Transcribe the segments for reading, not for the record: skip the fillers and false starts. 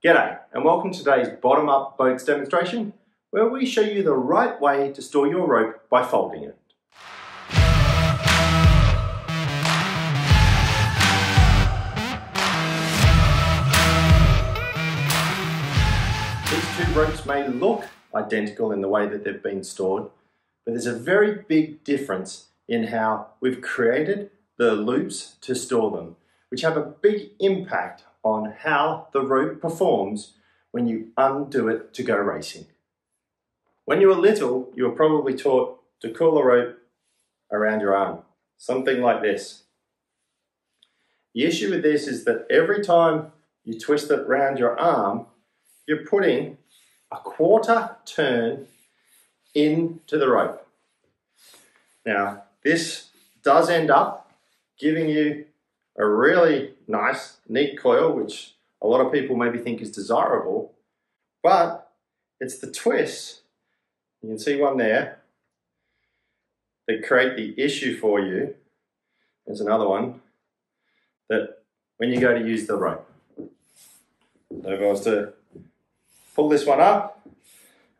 G'day and welcome to today's bottom-up boats demonstration where we show you the right way to store your rope by folding it. These two ropes may look identical in the way that they've been stored, but there's a very big difference in how we've created the loops to store them, which have a big impact on how the rope performs when you undo it to go racing. When you were little, you were probably taught to coil a rope around your arm, something like this. The issue with this is that every time you twist it around your arm, you're putting a quarter turn into the rope. Now, this does end up giving you a really nice, neat coil, which a lot of people maybe think is desirable, but it's the twists, you can see one there, that create the issue for you. There's another one, that when you go to use the rope. So if I was to pull this one up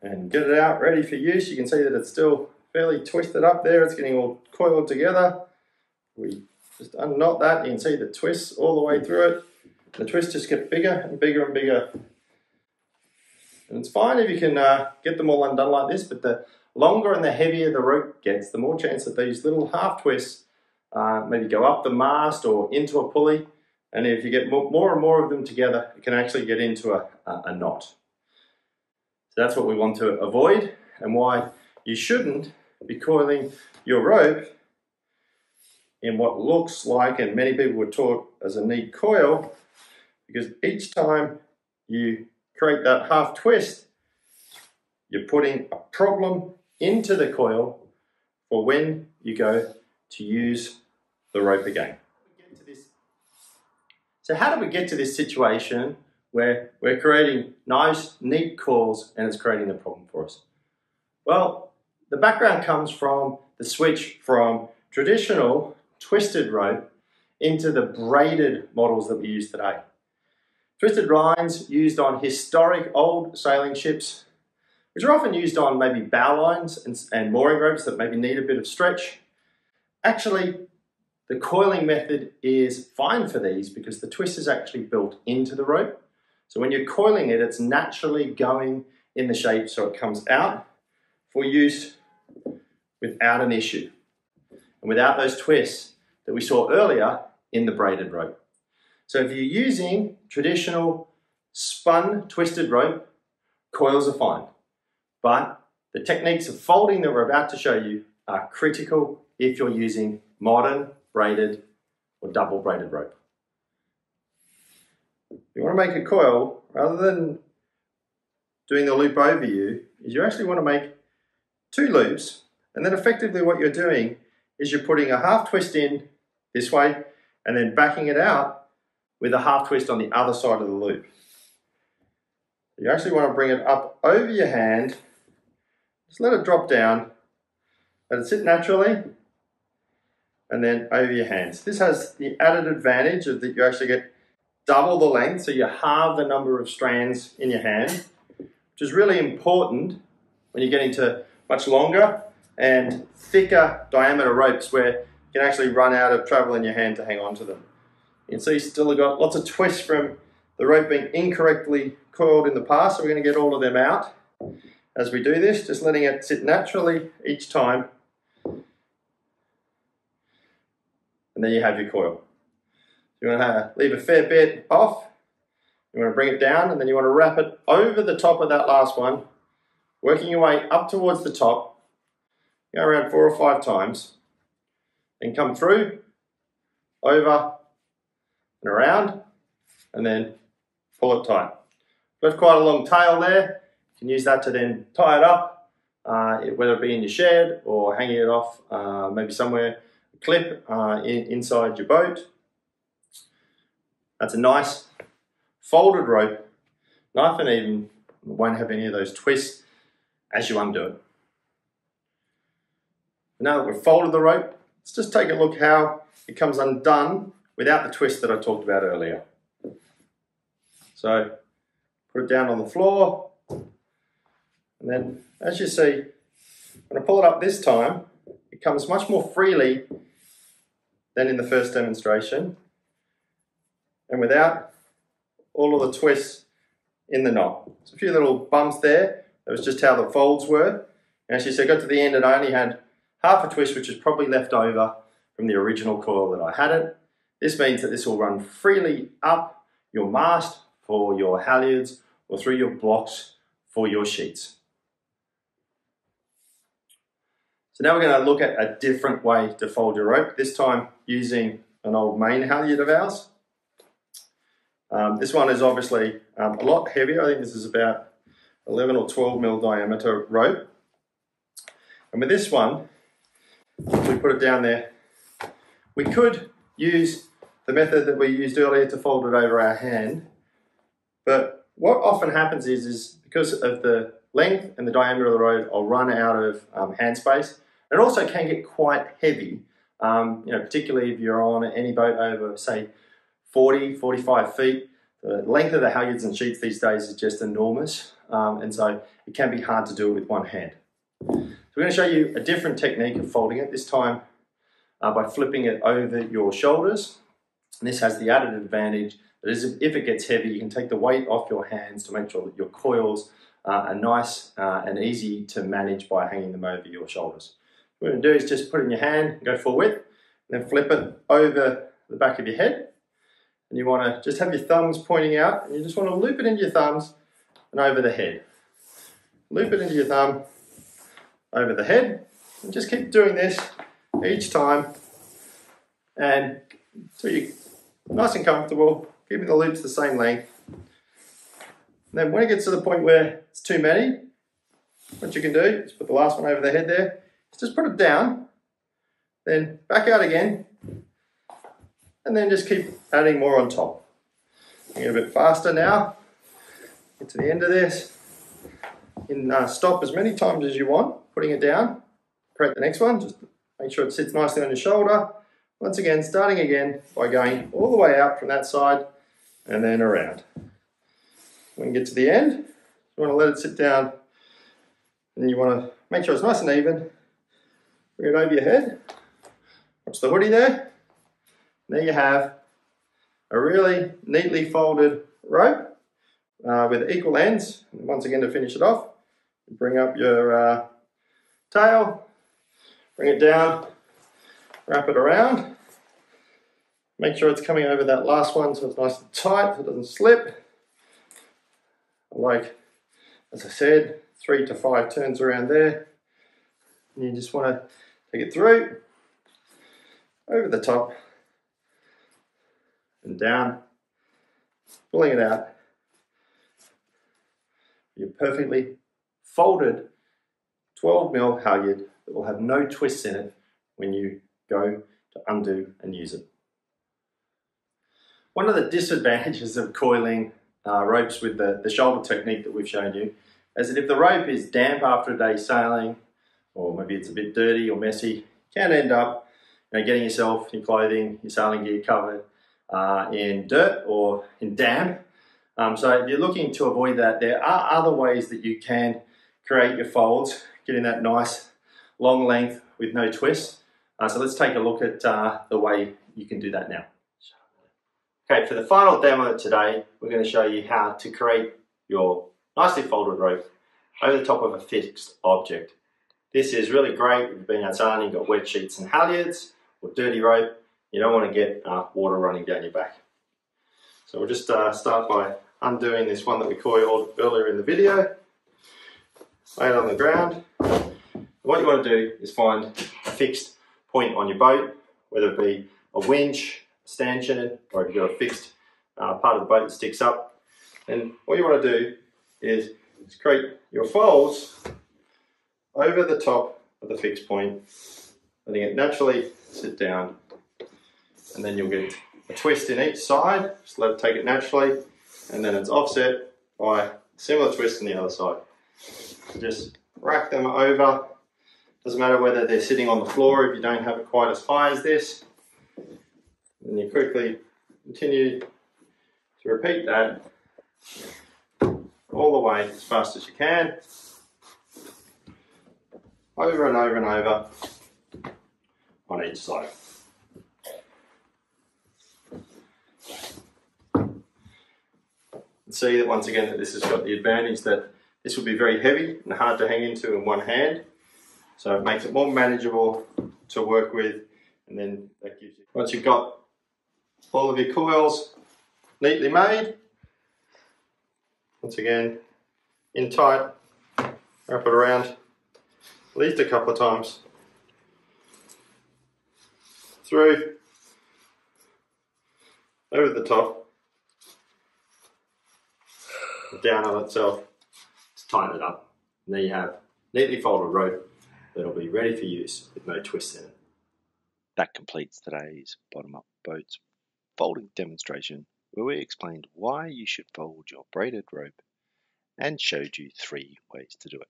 and get it out ready for use, you can see that it's still fairly twisted up there, it's getting all coiled together. We just unknot that, you can see the twists all the way through it. The twists just get bigger and bigger and bigger. And it's fine if you can get them all undone like this, but the longer and the heavier the rope gets, the more chance that these little half twists maybe go up the mast or into a pulley. And if you get more and more of them together, it can actually get into a knot. So that's what we want to avoid, and why you shouldn't be coiling your rope in what looks like, and many people were taught as a neat coil, because each time you create that half twist, you're putting a problem into the coil for when you go to use the rope again. So how do we get to this situation where we're creating nice, neat coils and it's creating the problem for us? Well, the background comes from the switch from traditional twisted rope into the braided models that we use today. Twisted lines used on historic old sailing ships, which are often used on maybe bow lines and mooring ropes that maybe need a bit of stretch. Actually, the coiling method is fine for these because the twist is actually built into the rope. So when you're coiling it, it's naturally going in the shape so it comes out for use without an issue and without those twists that we saw earlier in the braided rope. So if you're using traditional spun twisted rope, coils are fine. But the techniques of folding that we're about to show you are critical if you're using modern braided or double braided rope. If you want to make a coil, rather than doing the loop over you, is you actually want to make two loops, and then effectively what you're doing is you're putting a half twist in this way and then backing it out with a half twist on the other side of the loop. You actually want to bring it up over your hand, just let it drop down, let it sit naturally, and then over your hands. This has the added advantage of that you actually get double the length, so you halve the number of strands in your hand, which is really important when you get into much longer and thicker diameter ropes where you can actually run out of travel in your hand to hang on to them. You can see you still got lots of twists from the rope being incorrectly coiled in the past, so we're going to get all of them out as we do this, just letting it sit naturally each time. And then you have your coil. You want to leave a fair bit off, you want to bring it down, and then you want to wrap it over the top of that last one, working your way up towards the top. Go around 4 or 5 times, then come through, over and around, and then pull it tight. Got quite a long tail there. You can use that to then tie it up, whether it be in your shed or hanging it off maybe somewhere, a clip inside your boat. That's a nice folded rope, nice and even, won't have any of those twists as you undo it. Now that we've folded the rope, let's just take a look how it comes undone without the twist that I talked about earlier. So put it down on the floor, and then as you see, when I pull it up this time, it comes much more freely than in the first demonstration, and without all of the twists in the knot. There's a few little bumps there. That was just how the folds were. And as you see, I got to the end and I only had half a twist, which is probably left over from the original coil that I had it. This means that this will run freely up your mast for your halyards or through your blocks for your sheets. So now we're going to look at a different way to fold your rope, this time using an old main halyard of ours. This one is obviously a lot heavier. I think this is about 11 or 12 mil diameter rope. And with this one, if we put it down there, we could use the method that we used earlier to fold it over our hand. But what often happens is because of the length and the diameter of the rope, I'll run out of hand space. It also can get quite heavy, particularly if you're on any boat over, say, 40, 45 feet. The length of the halyards and sheets these days is just enormous, and so it can be hard to do it with one hand. So we're going to show you a different technique of folding it, this time by flipping it over your shoulders. And this has the added advantage that is if it gets heavy, you can take the weight off your hands to make sure that your coils are nice and easy to manage by hanging them over your shoulders. What you're going to do is just put it in your hand, go full width, and then flip it over the back of your head. And you want to just have your thumbs pointing out, and you just want to loop it into your thumbs and over the head. Loop it into your thumb, over the head, and just keep doing this each time, and until you're nice and comfortable, keeping the loops the same length. And then when it gets to the point where it's too many, what you can do is put the last one over the head there, just put it down, then back out again, and then just keep adding more on top. Get a bit faster now. Get to the end of this. You can stop as many times as you want, putting it down. Create the next one. Just make sure it sits nicely on your shoulder. Once again, starting again by going all the way out from that side and then around. When you get to the end, you want to let it sit down, and you want to make sure it's nice and even. Bring it over your head. Watch the hoodie there. There you have a really neatly folded rope with equal ends. And once again, to finish it off, bring up your tail, bring it down, wrap it around. Make sure it's coming over that last one so it's nice and tight so it doesn't slip. Like, as I said, 3 to 5 turns around there. And you just want to take it through, over the top, and down, pulling it out. Your perfectly folded 12 mil halyard that will have no twists in it when you go to undo and use it. One of the disadvantages of coiling ropes with the shoulder technique that we've shown you is that if the rope is damp after a day sailing, or maybe it's a bit dirty or messy, you can end up getting yourself, your clothing, your sailing gear covered in dirt or in damp. So if you're looking to avoid that, there are other ways that you can create your folds, getting that nice long length with no twists. So let's take a look at the way you can do that now. Okay, for the final demo today, we're going to show you how to create your nicely folded rope over the top of a fixed object. This is really great if you've been out sailing, you've got wet sheets and halyards, or dirty rope. You don't want to get water running down your back. So we'll just start by undoing this one that we coiled earlier in the video. Lay it on the ground. What you want to do is find a fixed point on your boat, whether it be a winch, stanchion, or if you've got a fixed part of the boat that sticks up. And what you want to do is create your folds over the top of the fixed point, letting it naturally sit down, and then you'll get a twist in each side. Just let it take it naturally, and then it's offset by a similar twist on the other side. So just rack them over. Doesn't matter whether they're sitting on the floor if you don't have it quite as high as this. And you quickly continue to repeat that all the way as fast as you can, over and over and over on each side. See that once again that this has got the advantage that this will be very heavy and hard to hang into in one hand, so it makes it more manageable to work with. And then that gives you, once you've got all of your coils neatly made, once again in tight, wrap it around at least a couple of times through, over the top, down on itself, just tighten it up, and there you have neatly folded rope that'll be ready for use with no twists in it. That completes today's bottom-up boats folding demonstration, where we explained why you should fold your braided rope and showed you 3 ways to do it.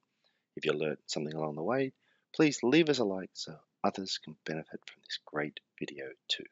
If you learned something along the way, please leave us a like so others can benefit from this great video too.